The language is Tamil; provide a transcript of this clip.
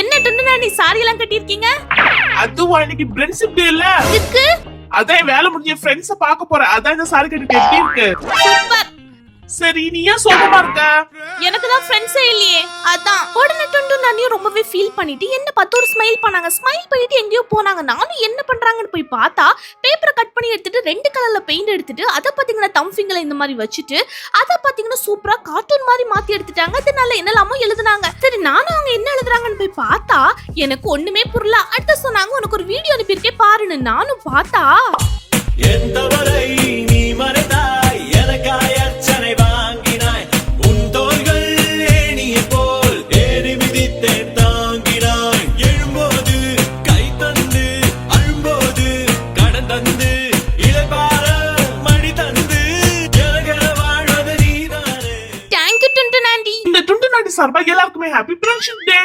என்ன டுண்டுனா நீ சாரி எல்லாம் கட்டிருக்கீங்க? அதுவா இன்னைக்கு ஃப்ரெண்ட்ஷிப் டே இல்ல? இதுக்கு அதான் வேலை முடிஞ்ச ஃப்ரெண்ட்ஸ பாக்க போறேன். அதான் இந்த சாரி கட்டிட்டு எப்படி இருக்கு? சூப்பர். சரி நீ ஏன் சோகமா இருக்க? எனக்கு தான் ஃப்ரெண்ட்ஸே இல்லையே அதான். உடனே டுண்டுனா நீ ரொம்பவே ஃபீல் பண்ணிட்டு என்ன பார்த்து ஒரு ஸ்மைல் பண்ணாங்க. ஸ்மைல் பண்ணிட்டு எங்கேயோ போனாங்க. நானும் என்ன பண்றாங்கன்னு போய் பார்த்தா பேப்பரை கட் பண்ணி எடுத்துட்டு ரெண்டு கலர்ல பெயிண்ட் எடுத்துட்டு அதை பாத்தீங்கன்னா தம் ஃபிங்கர்ல இந்த மாதிரி வச்சுட்டு அதை பாத்தீங்கன்னா சூப்பரா கார்ட்டூன் மாதிரி மாத்தி எடுத்துட்டாங்க. அதனால என்னலாமோ எழுதுனாங்க. சரி நானும் அவங்க என்ன எழுதுறாங்கன்னு போய் பார்த்தா எனக்கு ஒண்ணுமே புரியல. அடுத்து சொன்னாங்க உனக்கு ஒரு வீடியோ அனுப்பியிருக்கே பாருன்னு. நானும் பார்த்தா எந்தவரை நீ மறைத்தாய் எனக்காய் அர்ச்சனை வாங்கினாய் உன் தோள்கள் ஏணிய போல் ஏறி மிதித்தே தாங்கினாய் எழும்போது கை தந்து அழும்போது கடன் தந்து இளைப்பாற மடி தந்து ஜனகர வாழ்வது நீதானே. தேங்க்யூ டுண்டுனாண்டி. இந்த டுண்டு நாட்டி சார்பா எல்லாருக்குமே ஹாப்பி ஃப்ரெண்ட்ஷிப் டே.